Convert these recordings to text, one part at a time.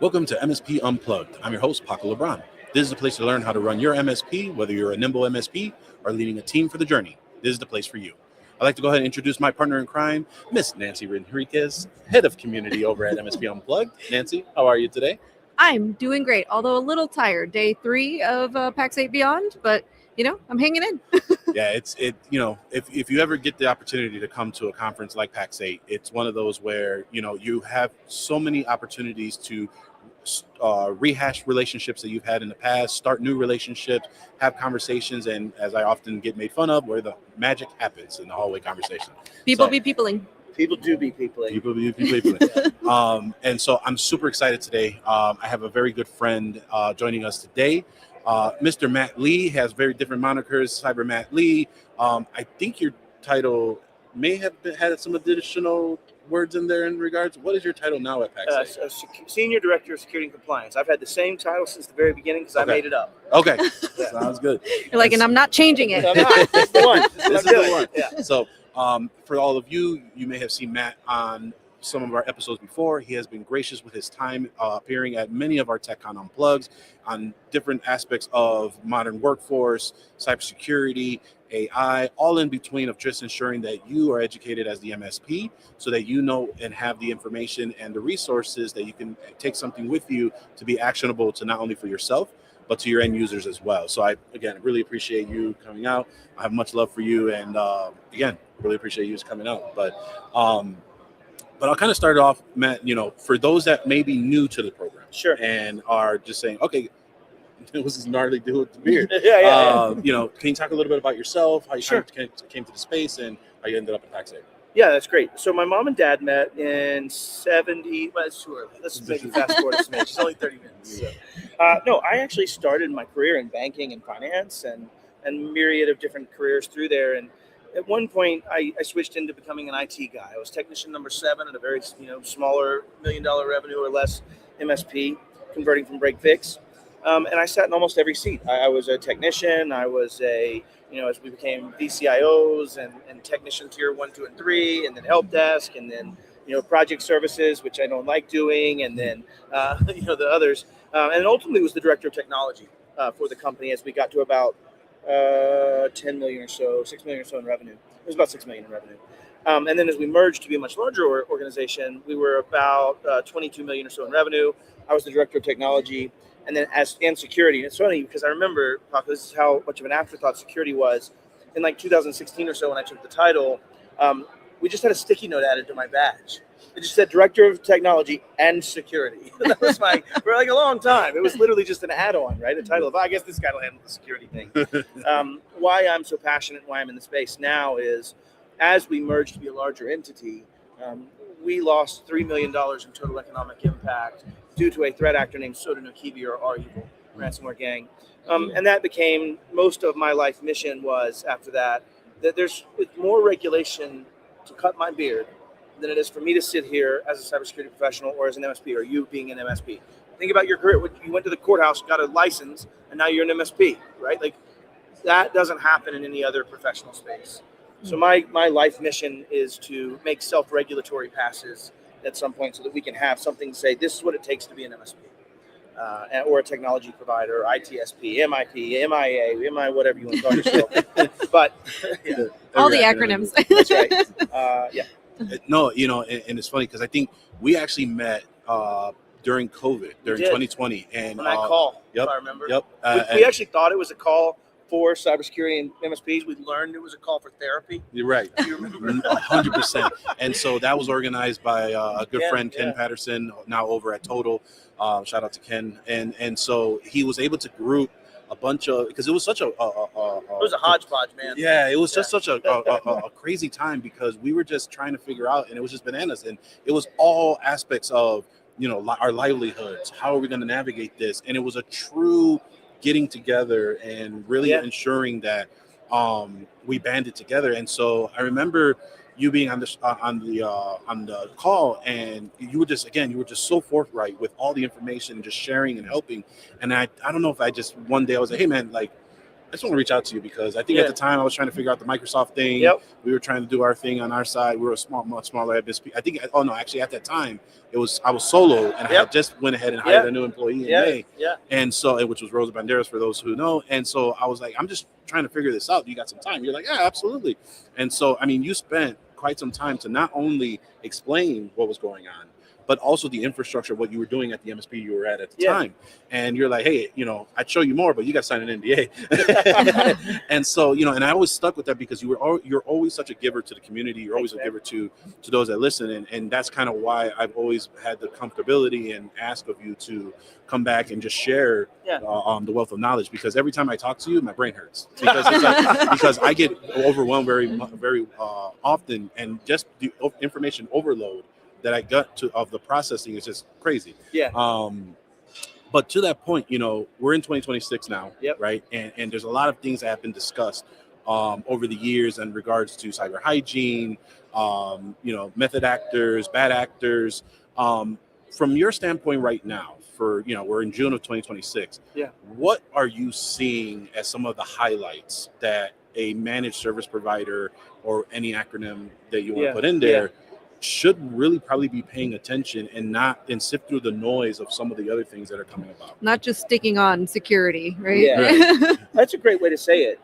Welcome to MSP Unplugged. I'm your host, Paco LeBron. This is the place to learn how to run your MSP, whether you're a nimble MSP or leading a team for the journey. This is the place for you. I'd like to go ahead and introduce my partner in crime, Miss Nancy Enriquez, head of community over at MSP Unplugged. Nancy, how are you today? I'm doing great, although a little tired. Day 3 of Pax8 Beyond, but I'm hanging in. Yeah, if you ever get the opportunity to come to a conference like Pax8, it's one of those where you have so many opportunities to rehash relationships that you've had in the past, start new relationships, have conversations, and as I often get made fun of, where the magic happens in the hallway conversation. People be peopling. People do be peopling. People be peopling. And so I'm super excited today. I have a very good friend joining us today. Mr. Matt Lee has very different monikers. Cyber Matt Lee. I think your title may have had some additional words in there in regards. What is your title now at Pax8? Senior Director of Security and Compliance. I've had the same title since the very beginning because I made it up. Okay, sounds good. You're like, and I'm not changing it. I'm not. That's the one. This is the one. Yeah. So for all of you, you may have seen Matt on some of our episodes before. He has been gracious with his time appearing at many of our TechCon Unplugs on different aspects of modern workforce, cybersecurity, AI, all in between of just ensuring that you are educated as the MSP so that you know and have the information and the resources that you can take something with you to be actionable to not only for yourself, but to your end users as well. So I, again, really appreciate you coming out. I have much love for you. And again, really appreciate you just coming out. But I'll kind of start off, Matt, for those that may be new to the program. Sure. And are just saying, okay, what's this gnarly dude with the beard? Yeah. Can you talk a little bit about yourself, how you Sure. came to the space, and how you ended up at Pax8? Yeah, that's great. So my mom and dad met in 70. Well, it's too early. Let's just make it fast forward a smidge. It's only 30 minutes. So. No, I actually started my career in banking and finance and myriad of different careers through there. And at one point, I switched into becoming an IT guy. I was technician number 7 at a very smaller $1 million revenue or less MSP, converting from break fix. And I sat in almost every seat. I was a technician. I was as we became VCIOs and technician tier 1, 2, and 3, and then help desk, and then, project services, which I don't like doing, and then, the others. And ultimately was the director of technology for the company as we got to about 10 million or so, 6 million or so in revenue. It was about 6 million in revenue. And then as we merged to be a much larger organization, we were about 22 million or so in revenue. I was the director of technology. And then and security. And it's funny because I remember, Paco, this is how much of an afterthought security was. In like 2016 or so when I took the title, we just had a sticky note added to my badge. It just said Director of Technology and Security. That was for like a long time. It was literally just an add-on, right? A title of, I guess this guy will handle the security thing. Why I'm so passionate, why I'm in the space now is, as we merged to be a larger entity, we lost $3 million in total economic impact due to a threat actor named Soda no Kibi, or R-Evil, ransomware gang. And that became most of my life mission was after that it's more regulation to cut my beard than it is for me to sit here as a cybersecurity professional or as an MSP, or you being an MSP. Think about your career. You went to the courthouse, got a license, and now you're an MSP, right? Like that doesn't happen in any other professional space. So my life mission is to make self-regulatory passes at some point so that we can have something to say, this is what it takes to be an MSP, or a technology provider, ITSP, MIP, MIA, MI, whatever you want to call yourself. But yeah. All the acronyms. That's right. Yeah. No, and it's funny because I think we actually met during COVID, during 2020. And when I call, yep, if I remember. Yep. We actually thought it was a call for cybersecurity and MSPs. We learned it was a call for therapy. You're right. You remember? 100%. And so that was organized by a good friend, Ken Patterson, now over at Total. Shout out to Ken. And so he was able to group a bunch of, because it was such it was a hodgepodge, man. Yeah, it was just such a crazy time because we were just trying to figure out, and it was just bananas. And it was all aspects of, our livelihoods. How are we going to navigate this? And it was a true getting together and really ensuring that we banded together. And so I remember you being on the call, and you were just so forthright with all the information, just sharing and helping. And I don't know if I just one day I was like, hey man, like just want to reach out to you because I think at the time I was trying to figure out the Microsoft thing. Yep. We were trying to do our thing on our side. We were much smaller MSP. I think. Oh no, actually at that time I was solo and I had just went ahead and hired a new employee in May. Yeah. And so, which was Rosa Banderas for those who know. And so I was like, I'm just trying to figure this out. You got some time? You're like, yeah, absolutely. And so, I mean, you spent quite some time to not only explain what was going on, but also the infrastructure, what you were doing at the MSP you were at the time. And you're like, hey, I'd show you more, but you got to sign an NDA. And so, and I always stuck with that because you're always such a giver to the community. You're always a giver to those that listen. And that's kind of why I've always had the comfortability and ask of you to come back and just share the wealth of knowledge, because every time I talk to you, my brain hurts because it's like, because I get overwhelmed very often, and just the information overload that I got of the processing is just crazy. Yeah. But to that point, we're in 2026 now, right? And there's a lot of things that have been discussed over the years in regards to cyber hygiene, method actors, bad actors. From your standpoint right now, we're in June of 2026. Yeah. What are you seeing as some of the highlights that a managed service provider, or any acronym that you want to put in there, should really probably be paying attention and sift through the noise of some of the other things that are coming about? Not just sticking on security, right? Yeah. That's a great way to say it.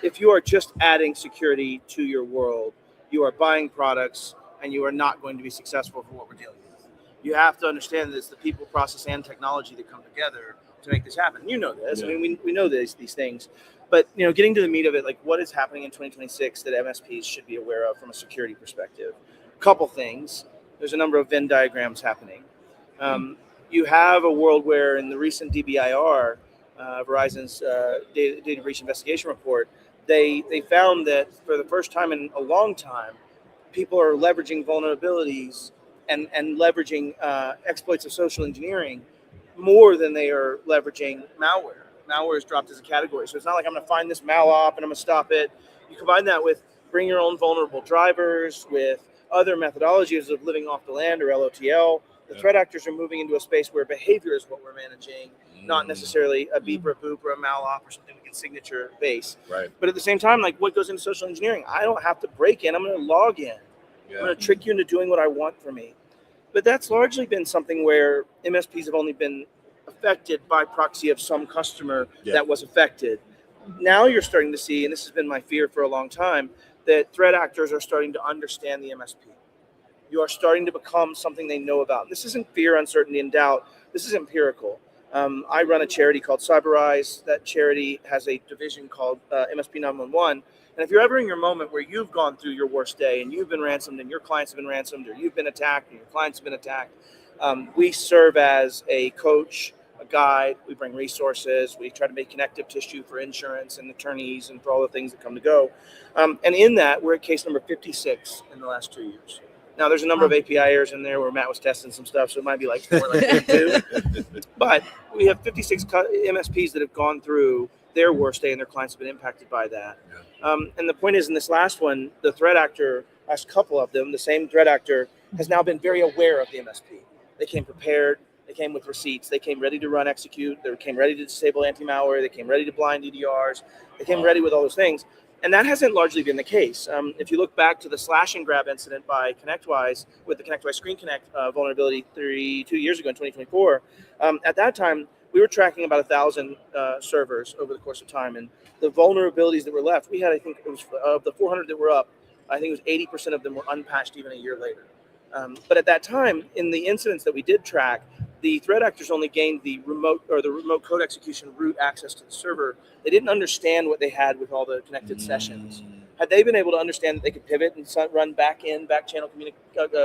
If you are just adding security to your world, you are buying products and you are not going to be successful for what we're dealing with. You have to understand that it's the people, process, and technology that come together to make this happen. You know this. Yeah. I mean, we know these things. But, getting to the meat of it, like what is happening in 2026 that MSPs should be aware of from a security perspective? Couple things. There's a number of Venn diagrams happening. You have a world where in the recent DBIR, Verizon's data breach investigation report, they found that for the first time in a long time, people are leveraging vulnerabilities and leveraging exploits of social engineering more than they are leveraging malware. Malware is dropped as a category. So it's not like I'm going to find this malop and I'm going to stop it. You combine that with bring your own vulnerable drivers, with other methodologies of living off the land, or LOTL. The threat actors are moving into a space where behavior is what we're managing, not necessarily a beep or a boop or a malop or something we can signature base. Right. But at the same time, like what goes into social engineering? I don't have to break in. I'm going to log in. I'm going to trick you into doing what I want for me. But that's largely been something where MSPs have only been affected by proxy of some customer that was affected. Now you're starting to see, and this has been my fear for a long time, that threat actors are starting to understand the MSP. You are starting to become something they know about. And this isn't fear, uncertainty, and doubt. This is empirical. I run a charity called Cyberrise. That charity has a division called MSP 911. And if you're ever in your moment where you've gone through your worst day and you've been ransomed and your clients have been ransomed, or you've been attacked and your clients have been attacked, we serve as a coach, a guide. We bring resources. We try to make connective tissue for insurance and attorneys and for all the things that come to go. And in that, we're at case number 56 in the last 2 years. Now, there's a number of API errors in there where Matt was testing some stuff, so it might be like 4, like 2. But we have 56 MSPs that have gone through their worst day and their clients have been impacted by that. And the point is, in this last one, the threat actor, last couple of them, the same threat actor has now been very aware of the MSP. They came prepared. They came with receipts. They came ready to run execute. They came ready to disable anti-malware. They came ready to blind EDRs. They came ready with all those things. And that hasn't largely been the case. If you look back to the slash and grab incident by ConnectWise with the ConnectWise Screen Connect vulnerability 2 years ago in 2024, at that time, we were tracking about 1,000 servers over the course of time. And the vulnerabilities that were left, we had, I think it was of the 400 that were up, I think it was 80% of them were unpatched even a year later. But at that time, in the incidents that we did track, the threat actors only gained the remote code execution root access to the server. They didn't understand what they had with all the connected sessions. Had they been able to understand that they could pivot and run back channel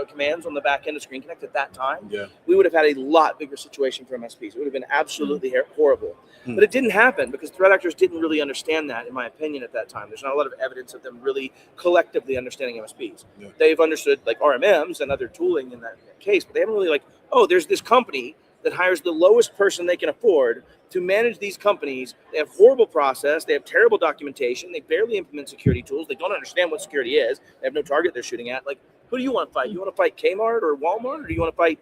commands on the back end of Screen Connect at that time, we would have had a lot bigger situation for MSPs. It would have been absolutely horrible. But it didn't happen because threat actors didn't really understand that, in my opinion, at that time. There's not a lot of evidence of them really collectively understanding MSPs. They've understood like RMMs and other tooling in that case, but they haven't really like, oh, there's this company that hires the lowest person they can afford to manage these companies. They have horrible process. They have terrible documentation. They barely implement security tools. They don't understand what security is. They have no target they're shooting at. Like, who do you want to fight? You want to fight Kmart or Walmart, or do you want to fight,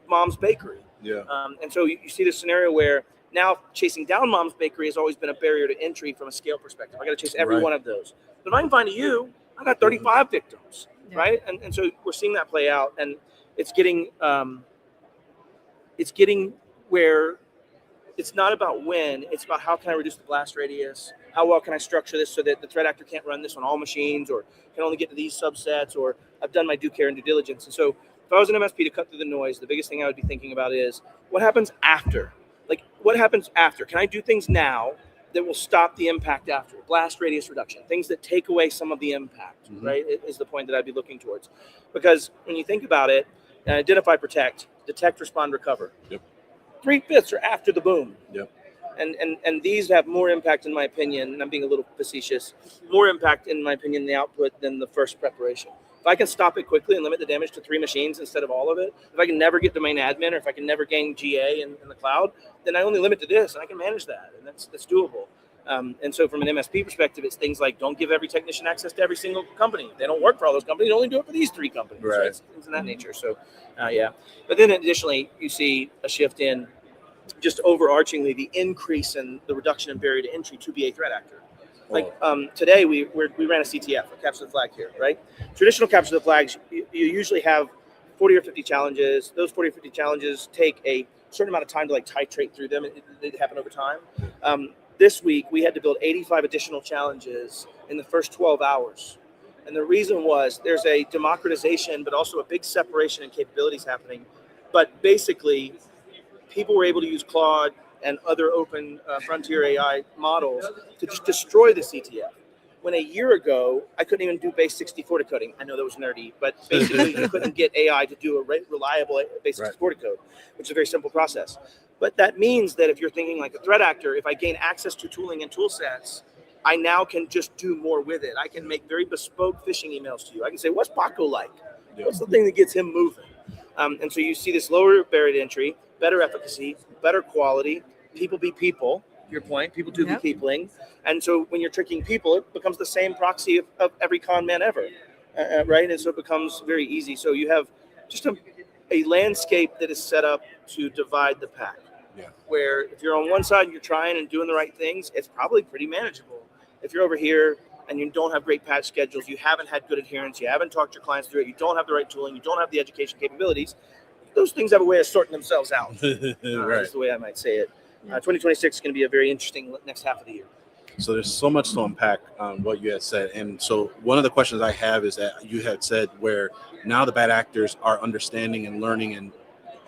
Mom's Bakery? Yeah. And so you see this scenario where Now, chasing down Mom's Bakery has always been a barrier to entry from a scale perspective. I got to chase every Right. one of those. But if I can find you, I got 35 victims, right? And so we're seeing that play out, and it's getting where it's not about when, it's about how can I reduce the blast radius, how well can I structure this so that the threat actor can't run this on all machines or can only get to these subsets, or I've done my due care and due diligence. And so if I was an MSP to cut through the noise, the biggest thing I would be thinking about is what happens after? Like, what happens after? Can I do things now that will stop the impact after? Blast radius reduction, things that take away some of the impact, right, is the point that I'd be looking towards. Because when you think about it, identify, protect, detect, respond, recover. Yep. 3/5 are after the boom. Yep. And these have more impact, in my opinion, and I'm being a little facetious, more impact, in my opinion, in the output than the first preparation. If I can stop it quickly and limit the damage to 3 machines instead of all of it, if I can never get domain admin, or if I can never gain GA in the cloud, then I only limit to this, and I can manage that, and that's doable. And so from an MSP perspective, it's things like don't give every technician access to every single company. They don't work for all those companies. Only do it for these 3 companies. Right. So it's things of that nature. So, yeah. But then additionally, you see a shift in just overarchingly the increase in the reduction in barrier to entry to be a threat actor. Like today, we ran a CTF, a capture the flag here, right? Traditional capture the flags, you usually have 40 or 50 challenges. Those 40 or 50 challenges take a certain amount of time to like titrate through them. They happen over time. This week, we had to build 85 additional challenges in the first 12 hours. And the reason was there's a democratization, but also a big separation in capabilities happening. But basically, people were able to use Claude and other open frontier AI models to just destroy the CTF. When a year ago, I couldn't even do base 64 decoding. I know that was nerdy, but basically you couldn't get AI to do a reliable base 64 decode, which is a very simple process. But that means that if you're thinking like a threat actor, if I gain access to tooling and tool sets, I now can just do more with it. I can make very bespoke phishing emails to you. I can say, what's Paco like? What's the thing that gets him moving? And so you see this lower barrier to entry, better efficacy, better quality, people be people, your point, people do be peopling. And so when you're tricking people, it becomes the same proxy of every con man ever, right? And so it becomes very easy. So you have just a landscape that is set up to divide the pack, where if you're on one side and you're trying and doing the right things, it's probably pretty manageable. If you're over here and you don't have great patch schedules, you haven't had good adherence, you haven't talked to your clients through it, you don't have the right tooling, you don't have the education capabilities, those things have a way of sorting themselves out. Right. That's the way I might say it. 2026 is going to be a very interesting next half of the year. So there's so much to unpack on what you had said. And so one of the questions I have is that you had said where now the bad actors are understanding and learning and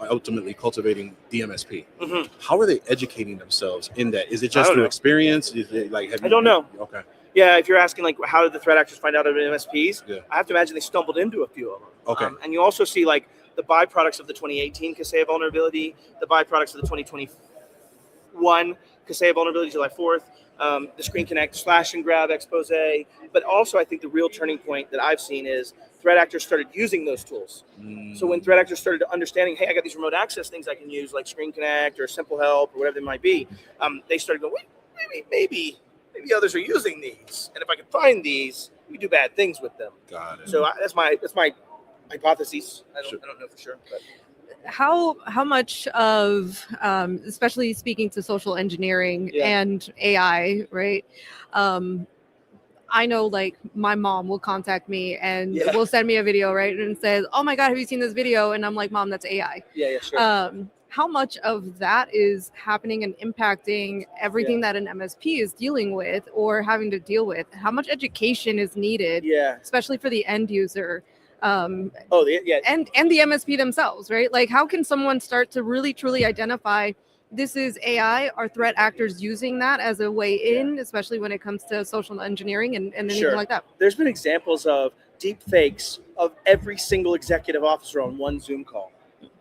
ultimately cultivating DMSP. Mm-hmm. How are they educating themselves in that? Is it just through experience? Is it like I don't know. Okay. Yeah, if you're asking like how did the threat actors find out about MSPs, I have to imagine they stumbled into a few of them. Okay. And you also see like the byproducts of the 2018 Kaseya vulnerability, the byproducts of the 2021 Kaseya vulnerability, July 4th, the Screen Connect slash and grab expose. But also I think the real turning point that I've seen is threat actors started using those tools. So when threat actors started understanding, hey, I got these remote access things I can use like Screen Connect or Simple Help or whatever they might be, they started going, wait, maybe others are using these. And if I can find these, we do bad things with them. Got it. So that's my hypothesis. I don't know for sure. But. How much of, especially speaking to social engineering and AI, right? I know like my mom will contact me and will send me a video, right? And says, oh my God, have you seen this video? And I'm like, Mom, that's AI. Yeah, sure. How much of that is happening and impacting everything that an MSP is dealing with or having to deal with? How much education is needed, especially for the end user? And the MSP themselves, right? Like how can someone start to really truly identify this is AI? Are threat actors using that as a way in, especially when it comes to social engineering and anything like that? There's been examples of deep fakes of every single executive officer on one Zoom call,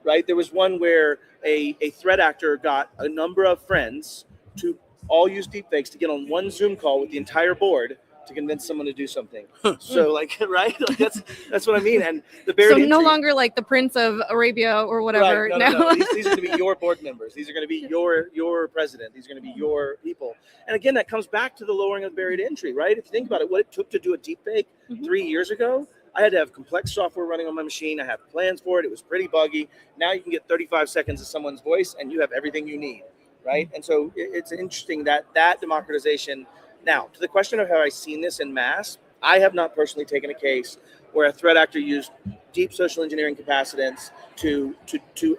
right? There was one where a threat actor got a number of friends to all use deep fakes to get on one Zoom call with the entire board to convince someone to do something. So like, right? Like that's what I mean. And the barrier no longer like the Prince of Arabia or whatever. Right. No. These are going to be your board members. These are going to be your president. These are going to be your people. And again, that comes back to the lowering of the barrier to entry, right? If you think about it, what it took to do a deep fake 3 years ago, I had to have complex software running on my machine. I have plans for it. It was pretty buggy. Now you can get 35 seconds of someone's voice and you have everything you need. right? And so it's interesting that democratization. Now, to the question of have I seen this in mass, I have not personally taken a case where a threat actor used deep social engineering capacitance to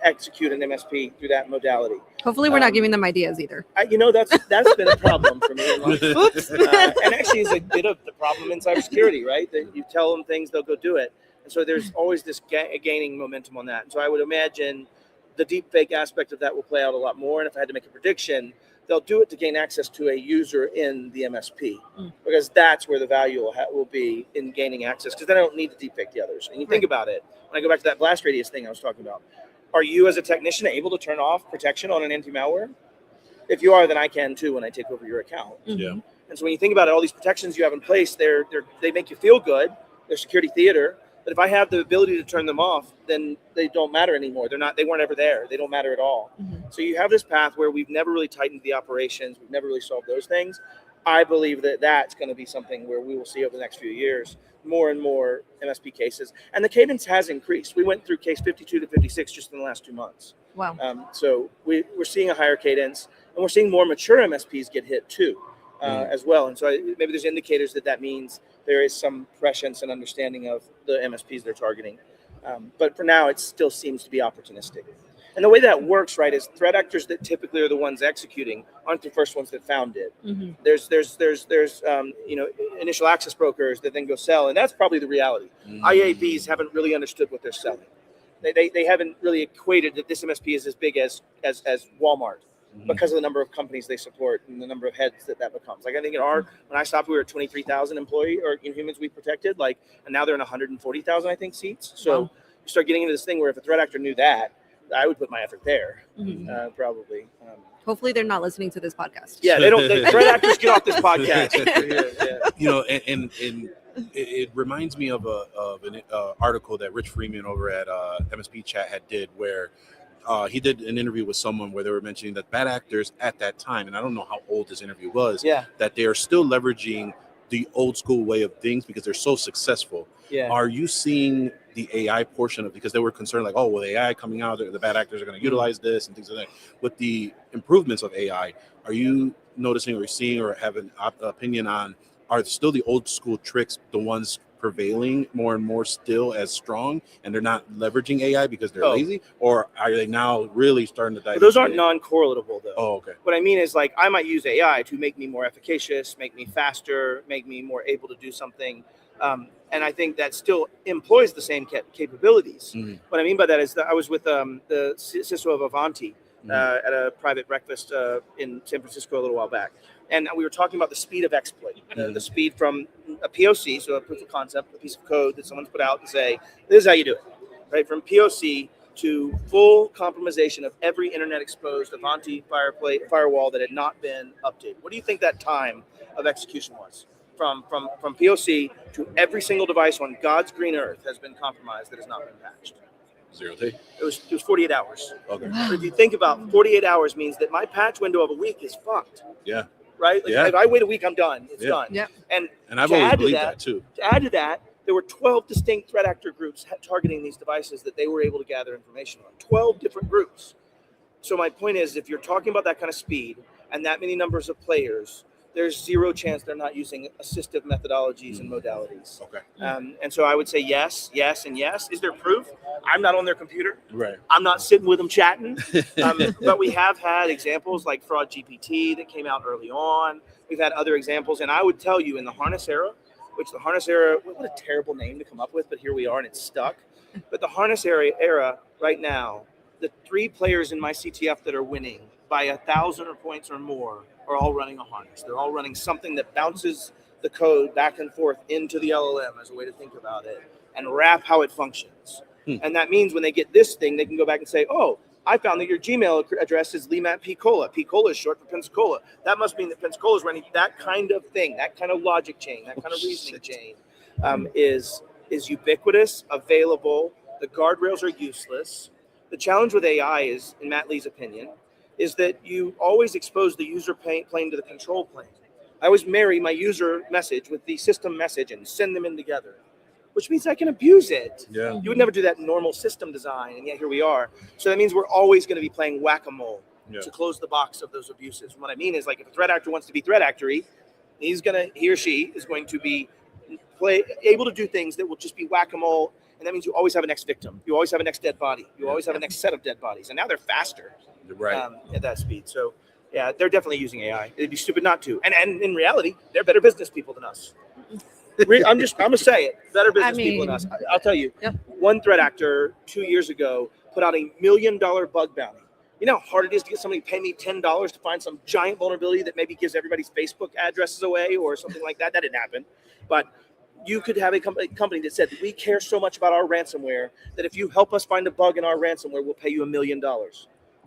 execute an MSP through that modality. Hopefully, we're not giving them ideas either. That's been a problem for me. Oops. And actually, it's a bit of the problem in cybersecurity, right? That you tell them things, they'll go do it. And so there's always this gaining momentum on that. And so I would imagine the deep fake aspect of that will play out a lot more. And if I had to make a prediction, they'll do it to gain access to a user in the MSP, because that's where the value will be in gaining access, because then I don't need to deep fake the others. And you think about it, when I go back to that blast radius thing I was talking about, are you as a technician able to turn off protection on an anti-malware? If you are, then I can too when I take over your account. Yeah. And so when you think about it, all these protections you have in place, they make you feel good. They're security theater. But if I have the ability to turn them off, then they don't matter anymore. They weren't ever there. They don't matter at all. So you have this path where we've never really tightened the operations. We've never really solved those things. I believe that that's going to be something where we will see over the next few years more and more MSP cases. And the cadence has increased. We went through case 52 to 56 just in the last 2 months. Wow. So we're seeing a higher cadence, and we're seeing more mature MSPs get hit too, as well. And so maybe there's indicators that means there is some prescience and understanding of the MSPs they're targeting. But for now, it still seems to be opportunistic. And the way that works, right, is threat actors that typically are the ones executing aren't the first ones that found it. There's initial access brokers that then go sell, and that's probably the reality. IABs haven't really understood what they're selling. They haven't really equated that this MSP is as big as Walmart because of the number of companies they support and the number of heads that becomes. Like I think when I stopped, we were at 23,000 employee or humans we protected, and now they're in 140,000, I think, seats. So you start getting into this thing where if a threat actor knew that, I would put my effort there, probably. Hopefully, they're not listening to this podcast. Yeah, they don't. Threat actors get off this podcast. And it reminds me of an article that Rich Freeman over at MSP Chat did, where he did an interview with someone where they were mentioning that bad actors at that time, and I don't know how old this interview was, that they are still leveraging the old school way of things because they're so successful. Are you seeing the AI portion of, because they were concerned like, oh, well, AI coming out, the bad actors are going to utilize this and things like that. With the improvements of AI, are you noticing or seeing or have an opinion on, are still the old school tricks the ones prevailing more and more still as strong, and they're not leveraging AI because they're lazy, or are they now really starting to dive? Those aren't non-correlatable though. Oh, okay. What I mean is, like, I might use AI to make me more efficacious, make me faster, make me more able to do something. And I think that still employs the same capabilities. What I mean by that is that I was with the CISO of Avanti at a private breakfast in San Francisco a little while back. And we were talking about the speed of exploit, the speed from a POC, so a proof of concept, a piece of code that someone's put out and say, this is how you do it, right? From POC to full compromisation of every internet exposed Avanti firewall that had not been updated. What do you think that time of execution was? From POC to every single device on God's green earth has been compromised that has not been patched. 0 day? It was 48 hours. Okay. But if you think about 48 hours means that my patch window of a week is fucked. Yeah. Right? If I wait a week, I'm done. It's done. Yeah. And I've always believed that too. To add to that, there were 12 distinct threat actor groups targeting these devices that they were able to gather information on. 12 different groups. So my point is, if you're talking about that kind of speed and that many numbers of players, there's zero chance they're not using assistive methodologies and modalities. Okay. And so I would say yes, yes, and yes. Is there proof? I'm not on their computer. Right. I'm not sitting with them chatting. But we have had examples like Fraud GPT that came out early on. We've had other examples. And I would tell you, in the harness era, what a terrible name to come up with, but here we are and it's stuck. But the harness era right now, the 3 players in my CTF that are winning by 1,000 points or more are all running a harness. They're all running something that bounces the code back and forth into the LLM as a way to think about it and wrap how it functions. And that means when they get this thing, they can go back and say, oh, I found that your Gmail address is Limat Pensacola. Pensacola is short for Pensacola. That must mean that Pensacola is running that kind of thing, that kind of logic chain, that kind of reasoning chain is ubiquitous, available. The guardrails are useless. The challenge with AI is, in Matt Lee's opinion, is that you always expose the user plane to the control plane. I always marry my user message with the system message and send them in together, which means I can abuse it. Yeah. You would never do that in normal system design, and yet here we are. So that means we're always going to be playing whack-a-mole to close the box of those abuses. And what I mean is, like, if a threat actor wants to be threat actory, he or she is going to be able to do things that will just be whack-a-mole, and that means you always have a next victim. You always have a next dead body. You always have a next set of dead bodies. And now they're faster at that speed. So, yeah, they're definitely using AI. It'd be stupid not to. And in reality, they're better business people than us. I'm gonna say it. Better business people than us. I'll tell you. One threat actor 2 years ago put out $1 million bug bounty. You know how hard it is to get somebody to pay me $10 to find some giant vulnerability that maybe gives everybody's Facebook addresses away or something like that. That didn't happen. But you could have a company that said, we care so much about our ransomware that if you help us find a bug in our ransomware, we'll pay you $1 million.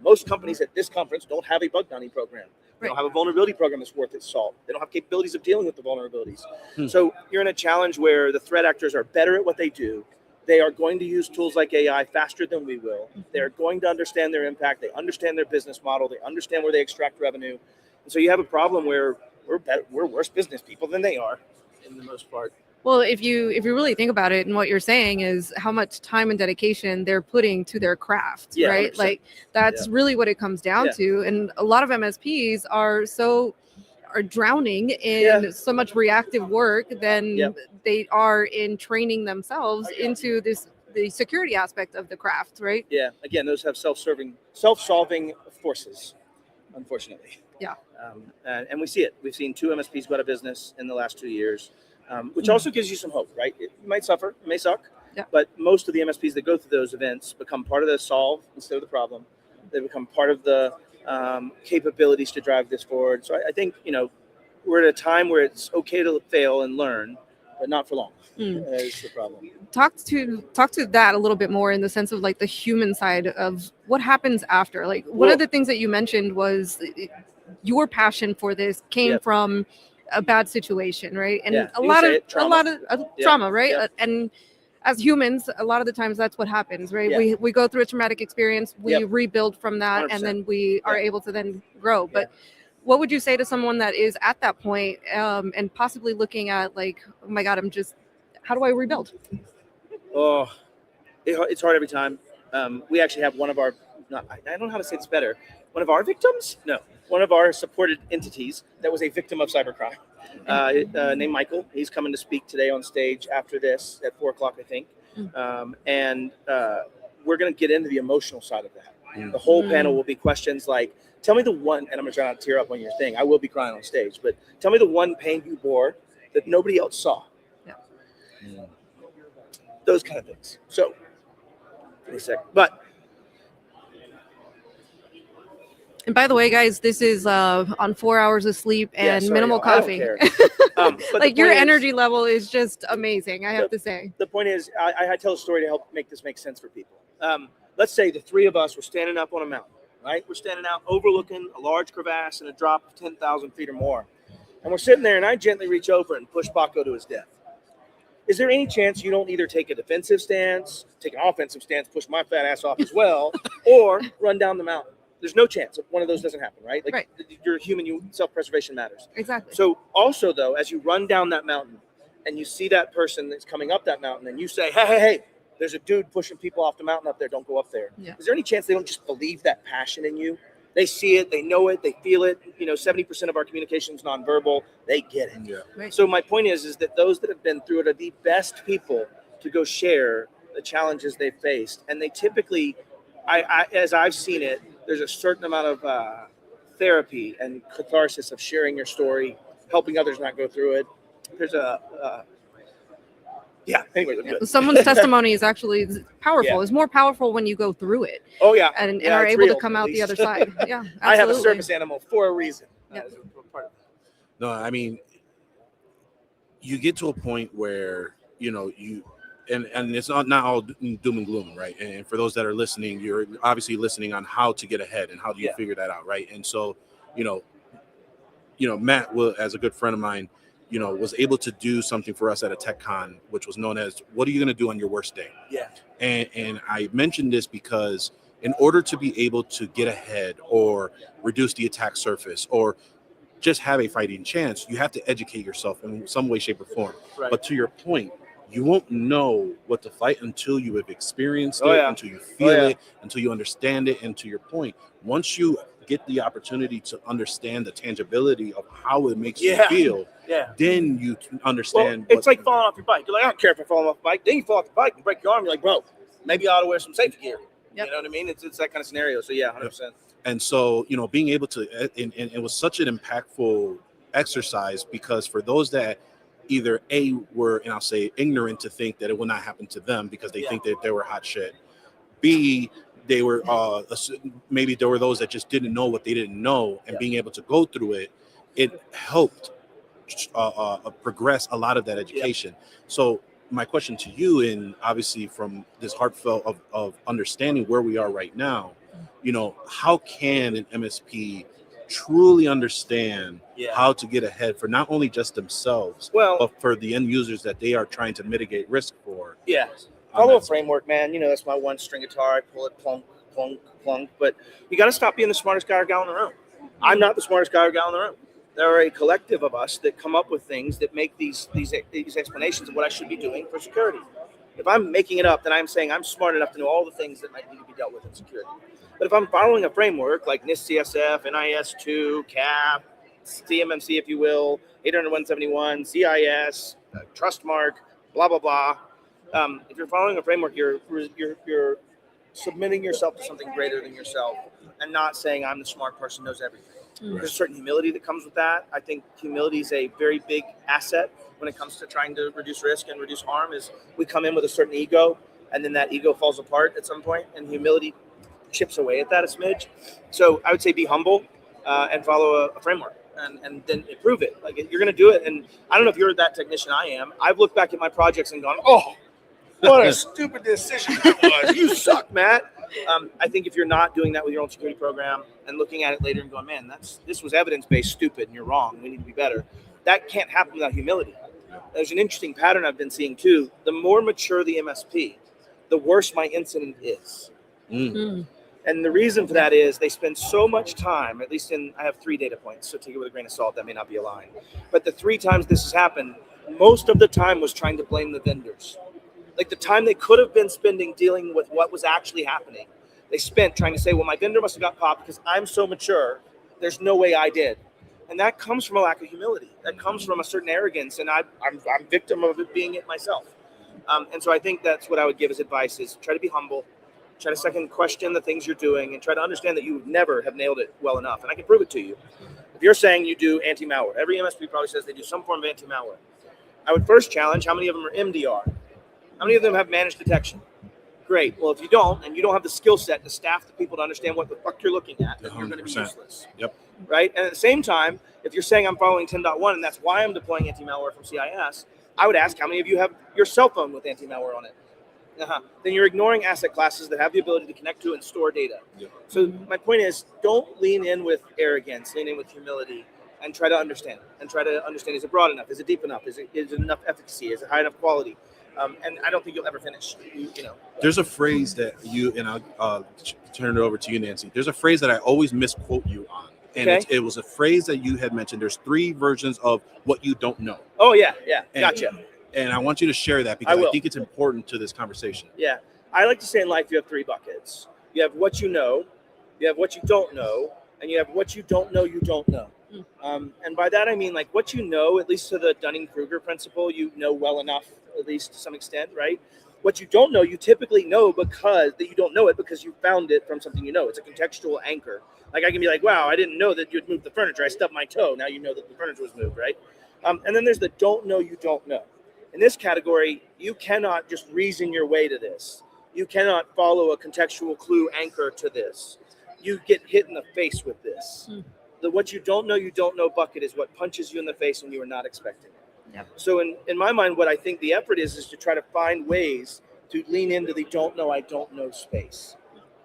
Most companies at this conference don't have a bug bounty program. They don't have a vulnerability program that's worth its salt. They don't have capabilities of dealing with the vulnerabilities. So you're in a challenge where the threat actors are better at what they do. They are going to use tools like AI faster than we will. They're going to understand their impact. They understand their business model. They understand where they extract revenue. And so you have a problem where we're worse business people than they are, in the most part. Well, if you really think about it, and what you're saying is how much time and dedication they're putting to their craft, right? 100%. Like that's really what it comes down to. And a lot of MSPs are drowning in so much reactive work than they are in training themselves into the security aspect of the craft, right? Yeah. Again, those have self-solving forces, unfortunately. Yeah. And we see it. We've seen 2 MSPs go out of business in the last 2 years. Which also gives you some hope, right? You might suffer, it may suck, but most of the MSPs that go through those events become part of the solve instead of the problem. They become part of the capabilities to drive this forward. So I think, we're at a time where it's okay to fail and learn, but not for long. Is the problem. Talk to that a little bit more in the sense of like the human side of what happens after. Like one of the things that you mentioned was your passion for this came from a bad situation, right? And a lot of trauma, right? And as humans, a lot of the times that's what happens, right? We go through a traumatic experience, we rebuild from that, 100%. And then we are able to then grow. But what would you say to someone that is at that point and possibly looking at like, oh my God, how do I rebuild? Oh, it's hard every time. We actually have one of our, I don't know how to say this better. One of our victims? No. One of our supported entities that was a victim of cybercrime, named Michael. He's coming to speak today on stage after this at 4:00, I think. And we're going to get into the emotional side of that. The whole panel will be questions like, tell me the one, and I'm going to try not to tear up on your thing. I will be crying on stage, but tell me the one pain you bore that nobody else saw. Those kind of things. So, give me a sec. But, and by the way, guys, this is on 4 hours of sleep and minimal coffee. Like your energy level is just amazing, I have to say. The point is, I tell a story to help make this make sense for people. Let's say the 3 of us were standing up on a mountain, right? We're standing out overlooking a large crevasse and a drop of 10,000 feet or more. And we're sitting there, and I gently reach over and push Paco to his death. Is there any chance you don't either take a defensive stance, take an offensive stance, push my fat ass off as well, or run down the mountain? There's no chance one of those doesn't happen, right? Like you're a human, self-preservation matters. Exactly. So also though, as you run down that mountain and you see that person that's coming up that mountain and you say, hey, there's a dude pushing people off the mountain up there. Don't go up there. Is there any chance they don't just believe that passion in you? They see it, they know it, they feel it. 70% of our communication is nonverbal. They get it. So my point is that those that have been through it are the best people to go share the challenges they've faced. And they typically, as I've seen it, there's a certain amount of therapy and catharsis of sharing your story, helping others not go through it. There's anyway. Someone's testimony is actually powerful. It's more powerful when you go through it. Oh, yeah. And are able to come out the other side. Yeah, absolutely. I have a service animal for a reason. No, I mean, you get to a point where, and it's not all doom and gloom, right? And for those that are listening, you're obviously listening on how to get ahead and how do you figure that out, right? And so, Matt, as a good friend of mine, was able to do something for us at a TechCon, which was known as, what are you going to do on your worst day? Yeah. And I mentioned this because in order to be able to get ahead or reduce the attack surface or just have a fighting chance, you have to educate yourself in some way, shape, or form. Right. But to your point, you won't know what to fight until you have experienced it, until you feel it, until you understand it. And to your point, once you get the opportunity to understand the tangibility of how it makes you feel, then you can understand. Well, it's like falling off your bike. You're like, I don't care if I fall off the bike. Then you fall off the bike and break your arm. You're like, bro, maybe I ought to wear some safety gear. You know what I mean? It's that kind of scenario. So yeah, 100%. And so, being able to, and it was such an impactful exercise, because for those that either were, and I'll say, ignorant to think that it will not happen to them because they think that they were hot shit. B, they were maybe there were those that just didn't know what they didn't know, and being able to go through it helped progress a lot of that education. So my question to you, and obviously from this heartfelt of understanding where we are right now, how can an MSP truly understand how to get ahead for not only just themselves, but for the end users that they are trying to mitigate risk for? Follow a framework, man. That's my one string guitar. I pull it plunk, plunk, plunk. But you got to stop being the smartest guy or gal in the room. I'm not the smartest guy or gal in the room. There are a collective of us that come up with things that make these explanations of what I should be doing for security. If I'm making it up, then I'm saying I'm smart enough to know all the things that might need to be dealt with in security. But if I'm following a framework like NIST CSF, NIS2, CAP, CMMC, if you will, 800-171, CIS, Trustmark, blah, blah, blah. If you're following a framework, you're submitting yourself to something greater than yourself, and not saying I'm the smart person who knows everything. There's a certain humility that comes with that. I think humility is a very big asset when it comes to trying to reduce risk and reduce harm. Is we come in with a certain ego, and then that ego falls apart at some point, and humility chips away at that a smidge. So I would say be humble and follow a framework. And then improve it. Like, you're going to do it. And I don't know if you're that technician I am. I've looked back at my projects and gone, oh, what a stupid decision that was. You suck, Matt. I think if you're not doing that with your own security program and looking at it later and going, man, this was evidence-based stupid and you're wrong. We need to be better. That can't happen without humility. There's an interesting pattern I've been seeing too. The more mature the MSP, the worse my incident is. And the reason for that is they spend so much time, at least I have 3 data points, so take it with a grain of salt, that may not be aligned. But the 3 times this has happened, most of the time was trying to blame the vendors. Like the time they could have been spending dealing with what was actually happening, they spent trying to say, well, my vendor must have got popped because I'm so mature, there's no way I did. And that comes from a lack of humility. That comes from a certain arrogance, and I'm victim of it being it myself. And so I think that's what I would give as advice is try to be humble. Try to second question the things you're doing and try to understand that you never have nailed it well enough. And I can prove it to you. If you're saying you do anti-malware, every MSP probably says they do some form of anti-malware. I would first challenge how many of them are MDR? How many of them have managed detection? Great. Well, if you don't, and you don't have the skill set to staff the people to understand what the fuck you're looking at, then you're going to be useless. Right? And at the same time, if you're saying I'm following 10.1 and that's why I'm deploying anti-malware from CIS, I would ask how many of you have your cell phone with anti-malware on it? Then you're ignoring asset classes that have the ability to connect to and store data. So my point is, don't lean in with arrogance, lean in with humility, and try to understand. And try to understand, is it broad enough? Is it deep enough? Is it enough efficacy? Is it high enough quality? And I don't think you'll ever finish. There's a phrase that and I'll turn it over to you, Nancy. There's a phrase that I always misquote you on. And it was a phrase that you had mentioned. There's 3 versions of what you don't know. Oh, yeah. Gotcha. And I want you to share that because I think it's important to this conversation. Yeah. I like to say in life you have 3 buckets. You have what you know, you have what you don't know, and you have what you don't know you don't know. And by that I mean, like, what you know, at least to the Dunning-Kruger principle, you know well enough, at least to some extent, right? What you don't know, you typically know because that you don't know it because you found it from something you know. It's a contextual anchor. Like, I can be like, wow, I didn't know that you'd moved the furniture. I stubbed my toe. Now you know that the furniture was moved, right? And then there's the don't know you don't know. In this category, you cannot just reason your way to this. You cannot follow a contextual clue anchor to this. You get hit in the face with this. The what you don't know bucket is what punches you in the face when you were not expecting it. So in my mind, what I think the effort is to try to find ways to lean into the don't know, I don't know space.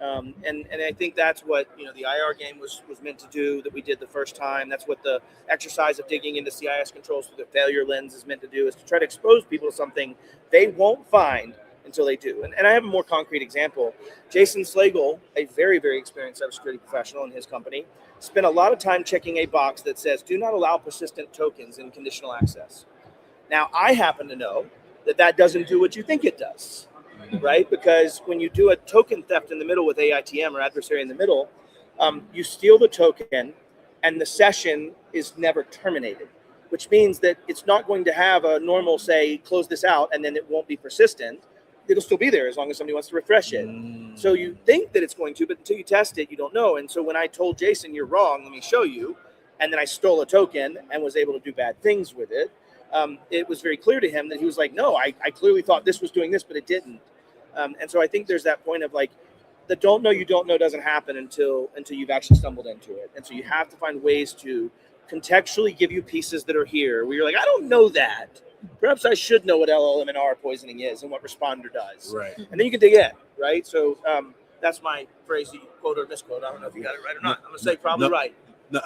And I think that's what the IR game was meant to do, that we did the first time. That's what the exercise of digging into CIS controls through the failure lens is meant to do, is to try to expose people to something they won't find until they do. And I have a more concrete example. Jason Slagle, a very, very experienced cybersecurity professional in his company, spent a lot of time checking a box that says, do not allow persistent tokens in conditional access. Now, I happen to know that doesn't do what you think it does. Right? Because when you do a token theft in the middle with AITM or adversary in the middle, You steal the token, and the session is never terminated, which means that it's not going to have a normal, say, close this out, and then it won't be persistent. It'll still be there as long as somebody wants to refresh it. So you think that it's going to, but until you test it, you don't know. And so when I told Jason, you're wrong, let me show you, and then I stole a token and was able to do bad things with it, it was very clear to him that he was like, no, I clearly thought this was doing this, but it didn't. And so I think there's that point of like, the don't know you don't know doesn't happen until you've actually stumbled into it. And so you have to find ways to contextually give you pieces that are here where you're like, I don't know that. Perhaps I should know what LLM&R poisoning is and what responder does. Right. And then you can dig in, right? So that's my phrase, you quote or misquote. I don't know if you got it right or not. I'm going to say probably right. No,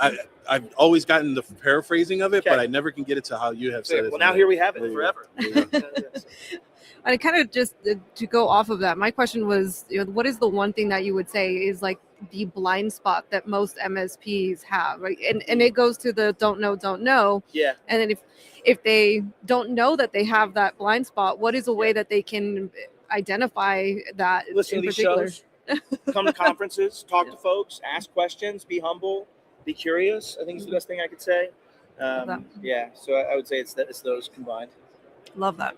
I've always gotten the paraphrasing of it, but I never can get it to how you have said it. Well, now here we have it forever. And kind of just to go off of that, my question was, what is the one thing that you would say is like the blind spot that most MSPs have, right? And it goes to the don't know. Yeah. And then if they don't know that they have that blind spot, what is a way that they can identify that? Listen to these shows, come to conferences, talk to folks, ask questions, be humble, be curious. I think is the best thing I could say. Yeah. So I would say it's those combined. Love that.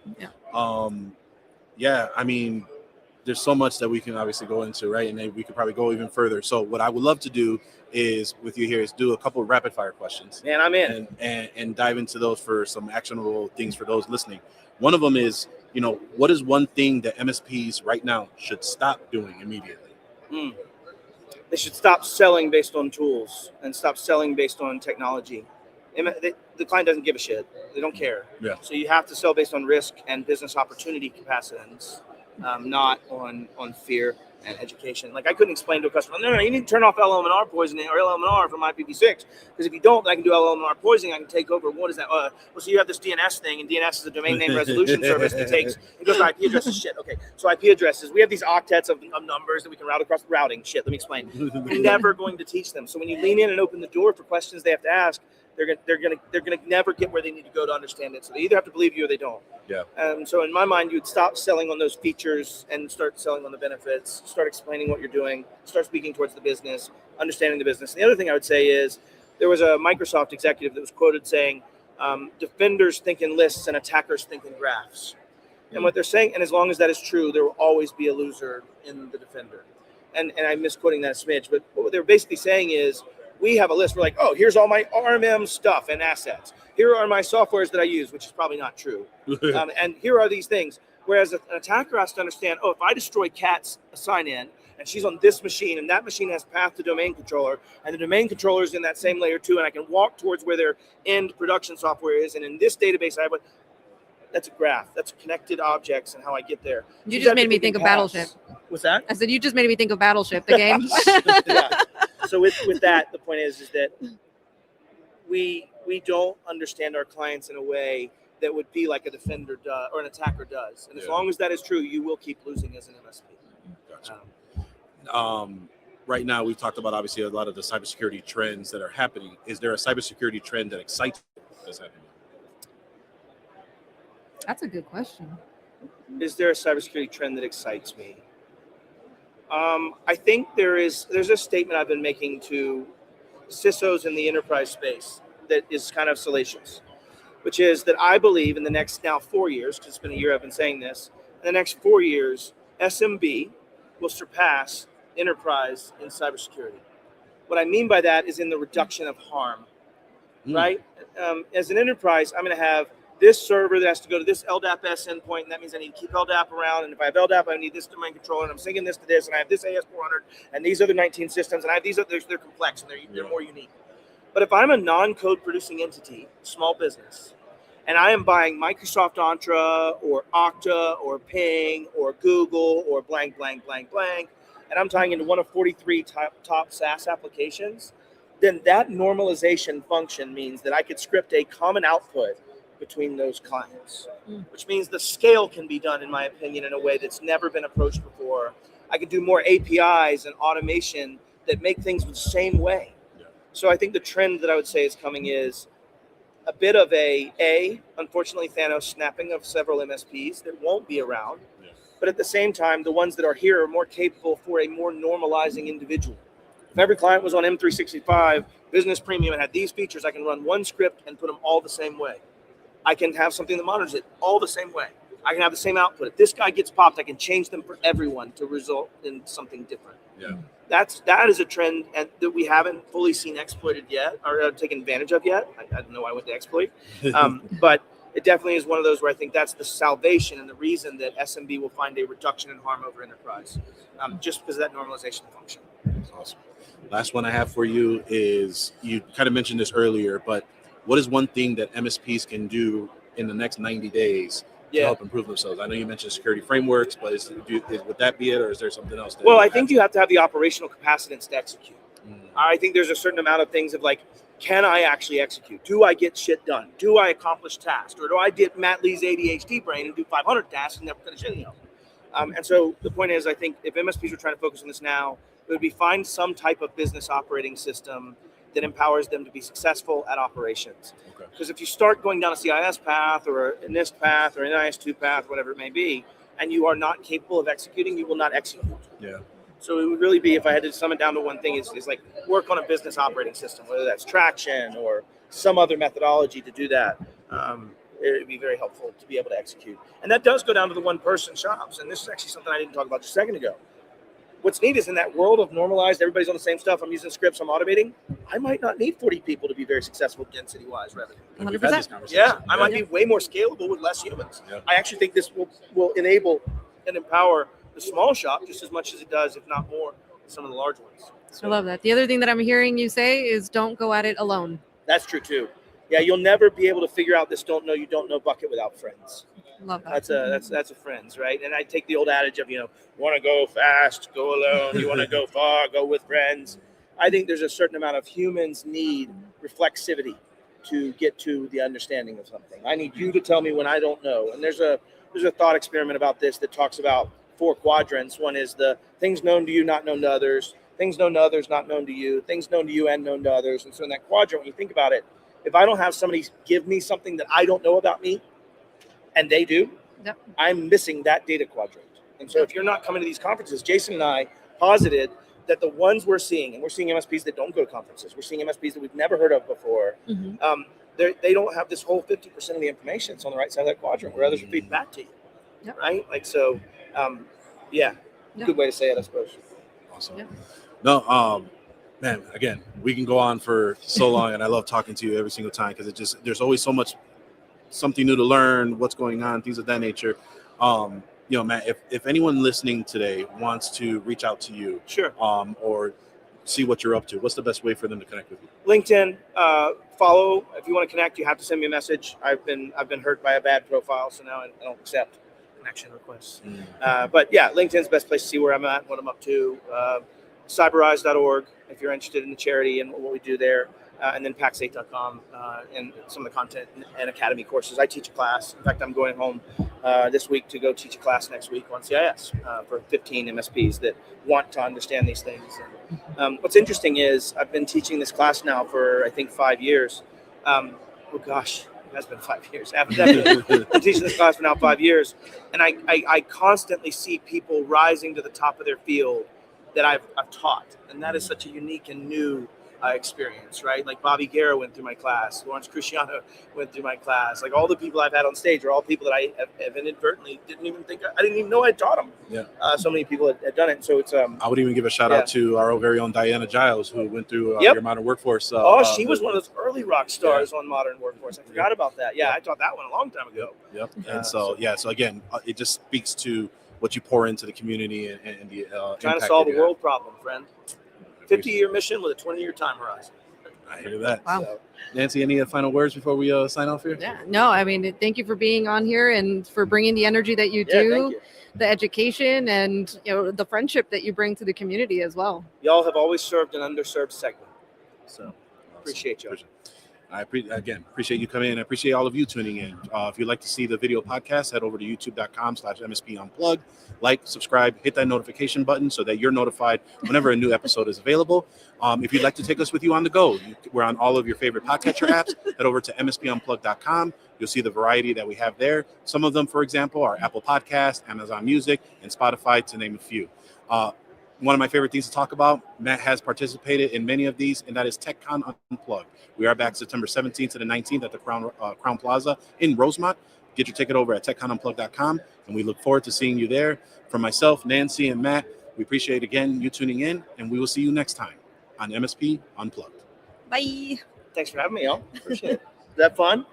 Yeah. I mean, there's so much that we can obviously go into, right? And then we could probably go even further. So what I would love to do is with you here is do a couple of rapid fire questions. Man, I'm in. And dive into those for some actionable things for those listening. One of them is, what is one thing that MSPs right now should stop doing immediately? They should stop selling based on tools and stop selling based on technology. The client doesn't give a shit. They don't care. Yeah. So you have to sell based on risk and business opportunity capacitance, not on fear and education. Like I couldn't explain to a customer, no, you need to turn off LLM&R poisoning or LLM&R from IPv6 because if you don't, I can do LLM&R poisoning. I can take over. What is that? Well, so you have this DNS thing, and DNS is a domain name resolution service that it goes to IP addresses. Shit. Okay, so IP addresses. We have these octets of numbers that we can route across the routing. Shit. Let me explain. We're never going to teach them. So when you lean in and open the door for questions they have to ask, they're gonna never get where they need to go to understand it. So they either have to believe you or they don't. Yeah. So in my mind, you'd stop selling on those features and start selling on the benefits. Start explaining what you're doing. Start speaking towards the business, understanding the business. And the other thing I would say is there was a Microsoft executive that was quoted saying, "Defenders think in lists and attackers think in graphs." And what they're saying, and as long as that is true, there will always be a loser in the defender. And I'm misquoting that a smidge, but what they're basically saying is, we have a list. We're like, oh, here's all my RMM stuff and assets. Here are my softwares that I use, which is probably not true. And here are these things. Whereas an attacker has to understand, oh, if I destroy Kat's sign-in, and she's on this machine, and that machine has path to domain controller, and the domain controller is in that same layer too, and I can walk towards where their end production software is, and in this database, I have what? That's a graph. That's connected objects and how I get there. You just made me think of Battleship. What's that? I said, you just made me think of Battleship, the game. Yeah. So with that, the point is that we don't understand our clients in a way that would be like a defender does or an attacker does. And as long as that is true, you will keep losing as an MSP. Gotcha. Right now, we've talked about obviously a lot of the cybersecurity trends that are happening. Is there a cybersecurity trend that excites you that's happening? That's a good question. Is there a cybersecurity trend that excites me? I think there's a statement I've been making to CISOs in the enterprise space that is kind of salacious, which is that I believe in the next now 4 years, because it's been a year I've been saying this, in the next 4 years, SMB will surpass enterprise in cybersecurity. What I mean by that is in the reduction of harm, right? As an enterprise, I'm going to have this server that has to go to this LDAP-S endpoint, and that means I need to keep LDAP around. And if I have LDAP, I need this domain controller, and I'm syncing this to this, and I have this AS400, and these other 19 systems, and I have these others. They're complex, and they're more unique. But if I'm a non-code producing entity, small business, and I am buying Microsoft Entra or Okta or Ping or Google or blank, blank, blank, blank, and I'm tying into one of 43 top SaaS applications, then that normalization function means that I could script a common output between those clients, which means the scale can be done, in my opinion, in a way that's never been approached before. I could do more APIs and automation that make things the same way. Yeah. So I think the trend that I would say is coming is a bit of unfortunately, Thanos snapping of several MSPs that won't be around. Yeah. But at the same time, the ones that are here are more capable for a more normalizing individual. If every client was on M365 Business Premium and had these features, I can run one script and put them all the same way. I can have something that monitors it all the same way. I can have the same output. If this guy gets popped, I can change them for everyone to result in something different. Yeah. That is a trend that we haven't fully seen exploited yet or taken advantage of yet. I don't know why I went to exploit. But it definitely is one of those where I think that's the salvation and the reason that SMB will find a reduction in harm over enterprise, just because of that normalization function. Awesome. Last one I have for you is, you kind of mentioned this earlier, but what is one thing that MSPs can do in the next 90 days to help improve themselves? I know you mentioned security frameworks, but would that be it, or is there something else? Well, I think you have to have the operational capacitance to execute. I think there's a certain amount of things of like, can I actually execute? Do I get shit done? Do I accomplish tasks? Or do I get Matt Lee's ADHD brain and do 500 tasks and never finish any of them? And so the point is, I think if MSPs are trying to focus on this now, it would be find some type of business operating system that empowers them to be successful at operations. Because if you start going down a CIS path or a NIST path or an NIS2 path, whatever it may be, and you are not capable of executing, you will not execute. Yeah. So it would really be, if I had to sum it down to one thing, is like work on a business operating system, whether that's traction or some other methodology to do that. It would be very helpful to be able to execute. And that does go down to the one-person shops. And this is actually something I didn't talk about just a second ago. What's neat is in that world of normalized, everybody's on the same stuff, I'm using scripts, I'm automating, I might not need 40 people to be very successful density-wise revenue. 100%. Yeah, I might be way more scalable with less humans. Yeah. I actually think this will enable and empower the small shop just as much as it does, if not more, some of the large ones. So, I love that. The other thing that I'm hearing you say is don't go at it alone. That's true too. Yeah, you'll never be able to figure out this don't know you don't know bucket without friends. Love that. That's a friends, right? And I take the old adage of, want to go fast, go alone. You want to go far, go with friends. I think there's a certain amount of humans need reflexivity to get to the understanding of something. I need you to tell me when I don't know. And there's a thought experiment about this that talks about 4 quadrants. One is the things known to you, not known to others. Things known to others, not known to you. Things known to you and known to others. And so in that quadrant, when you think about it, if I don't have somebody give me something that I don't know about me, and they do, I'm missing that data quadrant. And so if you're not coming to these conferences, Jason and I posited that the ones we're seeing, and we're seeing MSPs that don't go to conferences, we're seeing MSPs that we've never heard of before, they don't have this whole 50% of the information that's on the right side of that quadrant where others will feed back to you, right? Like, so, good way to say it, I suppose. Awesome. Yeah. No, man, again, we can go on for so long, and I love talking to you every single time because there's always so much, something new to learn, what's going on, things of that nature. Matt, if anyone listening today wants to reach out to you, sure, or see what you're up to, what's the best way for them to connect with you? LinkedIn, follow. If you want to connect, you have to send me a message. I've been hurt by a bad profile, so now I don't accept connection requests. But yeah, LinkedIn's the best place to see where I'm at, what I'm up to. Cyberise.org if you're interested in the charity and what we do there. And then Pax8.com and some of the content and academy courses. I teach a class. In fact, I'm going home this week to go teach a class next week on CIS for 15 MSPs that want to understand these things. And, what's interesting is I've been teaching this class now for, I think, 5 years. It has been 5 years. I've been teaching this class for now 5 years. And I constantly see people rising to the top of their field that I've taught. And that is such a unique and new experience, right? Like Bobby Guerra went through my class, Lawrence Cruciano went through my class. Like all the people I've had on stage are all people that I have inadvertently I didn't even know I taught them. Yeah. So many people had done it. And so it's I would even give a shout out to our very own Diana Giles, who went through your Modern Workforce. She was one of those early rock stars on Modern Workforce. I forgot about that. Yeah, I taught that one a long time ago. Yep. And so again, it just speaks to what you pour into the community and the trying to solve a world problem, friend. 50-year mission with a 20-year time horizon. I hear that. Wow. So, Nancy, any final words before we sign off here? Yeah. No, I mean, thank you for being on here and for bringing the energy that you do, the education, and the friendship that you bring to the community as well. Y'all have always served an underserved segment. So appreciate you. I appreciate you coming in. I appreciate all of you tuning in. If you'd like to see the video podcast, head over to youtube.com/MSP Unplugged. Like, subscribe, hit that notification button so that you're notified whenever a new episode is available. If you'd like to take us with you on the go, we're on all of your favorite podcatcher apps. Head over to MSPUnplugged.com. You'll see the variety that we have there. Some of them, for example, are Apple Podcasts, Amazon Music, and Spotify, to name a few. one of my favorite things to talk about. Matt has participated in many of these, and that is TechCon Unplugged. We are back September 17th to the 19th at the Crown Plaza in Rosemont. Get your ticket over at techconunplugged.com, and we look forward to seeing you there. From myself, Nancy, and Matt, we appreciate again you tuning in, and we will see you next time on MSP Unplugged. Bye. Thanks for having me, y'all. Appreciate it. Is that fun?